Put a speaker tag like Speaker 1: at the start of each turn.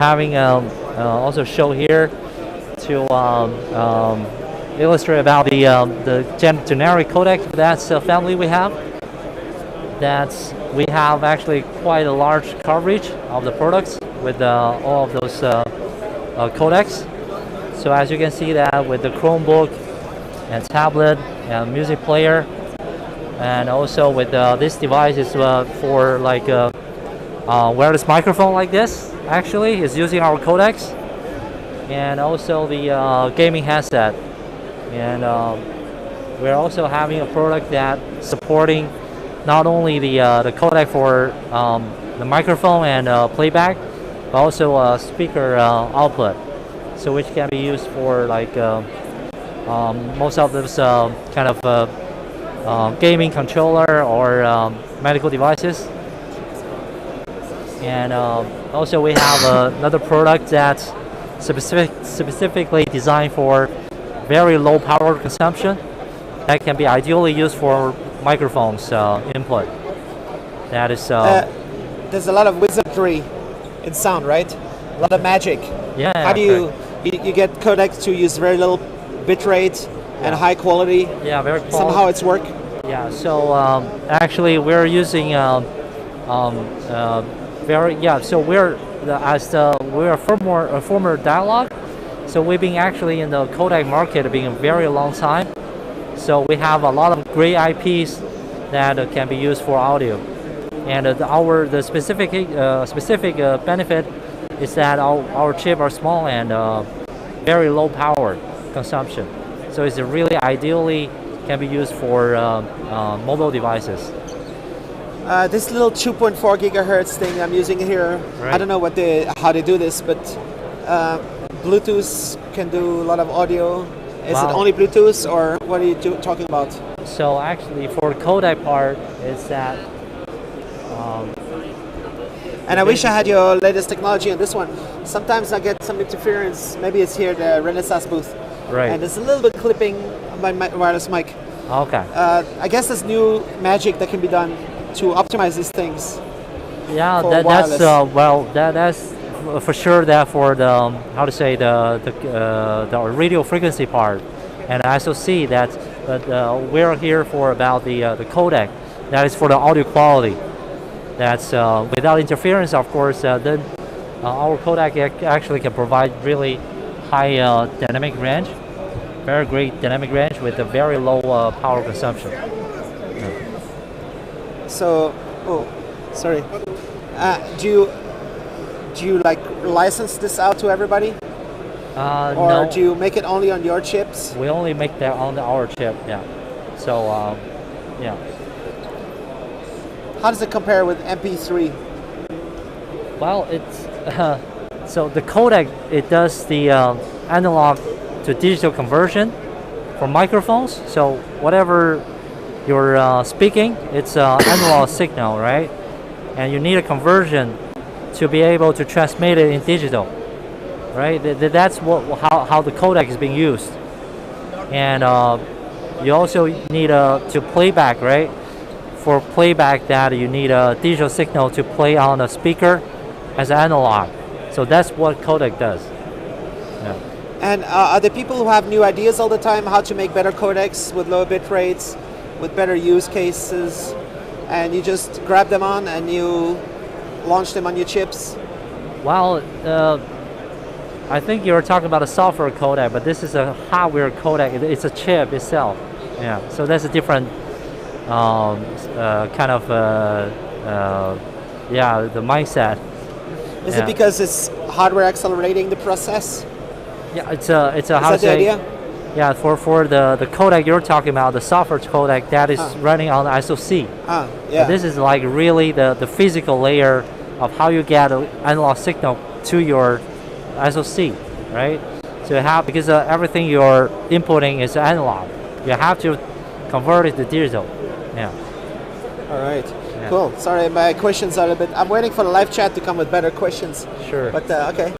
Speaker 1: having also show here to illustrate about the generic codec that's family we have. We have actually quite a large coverage of the products with all of those codecs. So as you can see that with the Chromebook and tablet and music player, and also with this device is for like wireless microphone like this. Actually, is using our codecs, and also the gaming headset. And we're also having a product that supporting not only the codec for the microphone and playback, but also a speaker output, so which can be used for like most of those kind of gaming controller or medical devices. And also we have another product that's specifically designed for very low power consumption that can be ideally used for microphones input. That is
Speaker 2: there's a lot of wizardry in sound, right? A lot of magic.
Speaker 1: Yeah.
Speaker 2: How do you get codecs to use very little bit rate and high quality?
Speaker 1: Yeah, very quality.
Speaker 2: Somehow it's work.
Speaker 1: Yeah. So actually we're using So we're we're a former dialogue. So we've been actually in the codec market being a very long time. So we have a lot of great IPs that can be used for audio. And the specific benefit is that our chip are small and very low power consumption. So it's really ideally can be used for mobile devices.
Speaker 2: This little 2.4 gigahertz thing I'm using here, right. I don't know how they do this, but Bluetooth can do a lot of audio. Is it only Bluetooth, or what are you talking about?
Speaker 1: So actually, for the codec part, it's that.
Speaker 2: And I wish I had your latest technology on this one. Sometimes I get some interference. Maybe it's here, the Renesas booth.
Speaker 1: Right.
Speaker 2: And there's a little bit clipping on my wireless mic.
Speaker 1: Okay.
Speaker 2: I guess there's new magic that can be done to optimize these things.
Speaker 1: Yeah, that's for sure. That for the the radio frequency part and SoC. But we're here for about the codec. That is for the audio quality. That's without interference, of course. Then our codec actually can provide really high dynamic range, very great dynamic range with a very low power consumption.
Speaker 2: So, sorry. Do you like license this out to everybody? Or
Speaker 1: no.
Speaker 2: Do you make it only on your chips?
Speaker 1: We only make that on our chip. Yeah. So yeah.
Speaker 2: How does it compare with MP3?
Speaker 1: Well, it's so the codec, it does the analog to digital conversion for microphones. So whatever you're speaking, it's analog signal, right? And you need a conversion to be able to transmit it in digital, right? That's how the codec is being used. And you also need to playback, right? For playback, that you need a digital signal to play on a speaker as analog. So that's what codec does. Yeah.
Speaker 2: And are there people who have new ideas all the time how to make better codecs with lower bit rates, with better use cases, and you just grab them on and you launch them on your chips?
Speaker 1: Well, I think you're talking about a software codec, but this is a hardware codec. It's a chip itself. Yeah. So that's a different kind of the mindset.
Speaker 2: Is it because it's hardware accelerating the process?
Speaker 1: Yeah, it's a how to
Speaker 2: say. Idea?
Speaker 1: Yeah, for the codec you're talking about, the software codec that is running on the SoC.
Speaker 2: Yeah.
Speaker 1: But this is like really the physical layer of how you get an analog signal to your SoC, right? So you have, because everything you're inputting is analog, you have to convert it to digital. Yeah.
Speaker 2: All right. Yeah. Cool. Sorry, my questions are a bit. I'm waiting for the live chat to come with better questions.
Speaker 1: Sure.
Speaker 2: But okay.